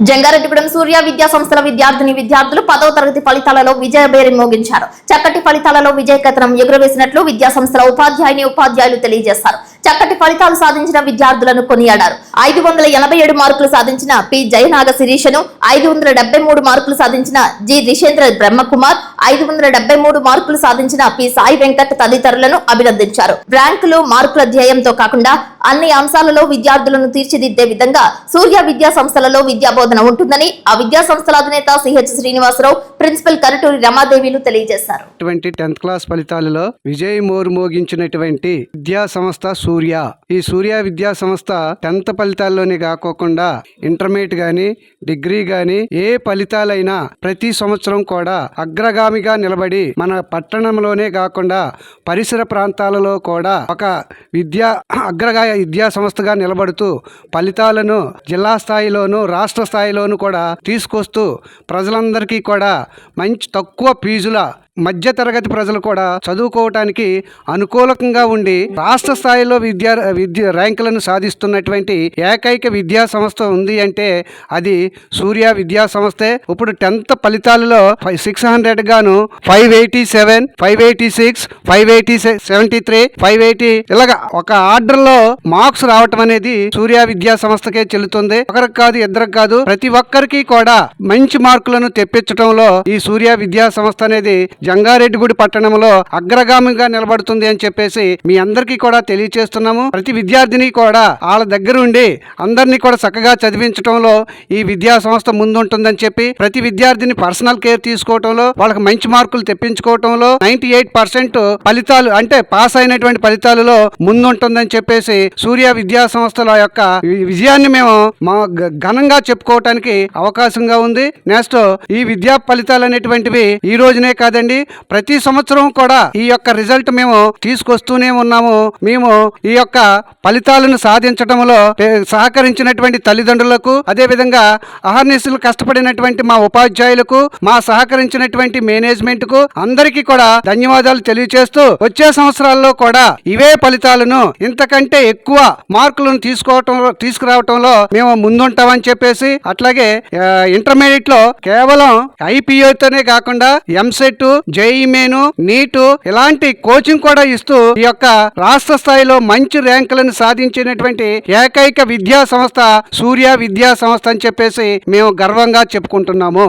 జంగారెడ్డిగూడెం సూర్య విద్యా సంస్థల విద్యార్థులు 10వ తరగతి ఫలితాలలో విజయబేరి మోగించారు. చక్కటి ఫలితాలలో విజయకేతనం ఎగురవేసినట్లు విద్యా సంస్థల ఉపాధ్యాయులు తెలియజేశారు. చక్కటి ఫలితాలు సాధించిన విద్యార్థులను కొనియాడారు. 587 మార్కులు సాధించిన పి జయనాగ శిరీషను, 573 మార్కులు సాధించిన జి రిషేంద్ర బ్రహ్మకుమార్, 573 మార్కులు సాధించిన పి సాయి వెంకట్ తదితరులను అభినందించారు. ర్యాంకులు మార్కుల ధ్యేయంతో కాకుండా అన్ని అంశాలలో విద్యార్థులను తీర్చిదిద్దే విధంగా సూర్య విద్యా సంస్థలలో విద్యా బోధన ఉంటుందని ఆ విద్యా సంస్థల అధినేత సిహెచ్ శ్రీనివాసరావు, ప్రిన్సిపల్ కరటూరి రమాదేవిలు తెలియజేశారు. 10th క్లాస్ ఫలితాలలో విజయ్ మోగించినటువంటి విద్యా సంస్థ సూర్య. ఈ సూర్య విద్యా సంస్థ 10th ఫలితాల్లోనే కాకోకుండా ఇంటర్మీడియట్ గాని, డిగ్రీ గాని ఏ ఫలితాలైనా ప్రతి సంవత్సరం కూడా అగ్రగామిగా నిలబడి మన పట్టణంలోనే కాకుండా పరిసర ప్రాంతాలలో కూడా ఒక విద్యా సంస్థగా నిలబడుతూ ఫలితాలను జిల్లా స్థాయిలోను రాష్ట్ర స్థాయిలోను కూడా తీసుకొస్తూ ప్రజలందరికీ కూడా మంచి తక్కువ ఫీజుల మధ్య తరగతి ప్రజలు కూడా చదువుకోవటానికి అనుకూలంగా ఉండి రాష్ట్ర స్థాయిలో విద్య ర్యాంకులను సాధిస్తున్నటువంటి ఏకైక విద్యా సంస్థ ఉంది అంటే అది సూర్య విద్యా సంస్థే. ఇప్పుడు 10th ఫలితాలలో 600 గాను 587, 586, 573, 580 ఇలాగా ఒక ఆర్డర్ లో మార్క్స్ రావటం అనేది సూర్య విద్యా సంస్థకే చెల్లుతుంది. ఒకరికి కాదు, ఇద్దరికి కాదు, ప్రతి ఒక్కరికి కూడా మంచి మార్కులను తెప్పించడంలో ఈ సూర్య విద్యా సంస్థ అనేది జంగారెడ్డిగూడి పట్టణంలో అగ్రగామిగా నిలబడుతుంది అని చెప్పేసి మీ అందరికీ కూడా తెలియచేస్తున్నాము. ప్రతి విద్యార్థిని కూడా వాళ్ళ దగ్గర ఉండి అందరినీ కూడా చక్కగా చదివించడంలో ఈ విద్యా సంస్థ ముందుంటుందని చెప్పి ప్రతి విద్యార్థిని పర్సనల్ కేర్ తీసుకోవడంలో వాళ్ళకి మంచి మార్కులు తెప్పించుకోవడంలో 98% ఫలితాలు అంటే పాస్ అయినటువంటి ఫలితాలలో ముందుంటుందని చెప్పేసి సూర్య విద్యా సంస్థల యొక్క విజయాన్ని మేము ఘనంగా చెప్పుకోవటానికి అవకాశంగా ఉంది. నెక్స్ట్ ఈ విద్యా ఫలితాలు అనేటువంటివి ఈ రోజునే కాదండి, ప్రతి సంవత్సరం కూడా ఈ యొక్క రిజల్ట్ మేము తీసుకొస్తూనే ఉన్నాము. మేము ఈ యొక్క ఫలితాలను సాధించడంలో సహకరించినటువంటి తల్లిదండ్రులకు, అదే విధంగా అహర్నిశలు కష్టపడినటువంటి మా ఉపాధ్యాయులకు, మా సహకరించినటువంటి మేనేజ్మెంట్ కు అందరికీ కూడా ధన్యవాదాలు తెలియజేస్తూ వచ్చే సంవత్సరాల్లో కూడా ఇవే ఫలితాలను ఇంతకంటే ఎక్కువ మార్కులను తీసుకురావటంలో మేము ముందుంటామని చెప్పేసి, అట్లాగే ఇంటర్మీడియట్ లో కేవలం ఐపీఓతోనే కాకుండా ఎంసెట్, జేఈఈ మెయిన్, నీట్ ఇలాంటి కోచింగ్ కూడా ఇస్తూ ఈ యొక్క రాష్ట్ర స్థాయిలో మంచి ర్యాంకులను సాధించినటువంటి ఏకైక విద్యా సంస్థ సూర్య విద్యా సంస్థ అని చెప్పేసి మేము గర్వంగా చెప్పుకుంటున్నాము.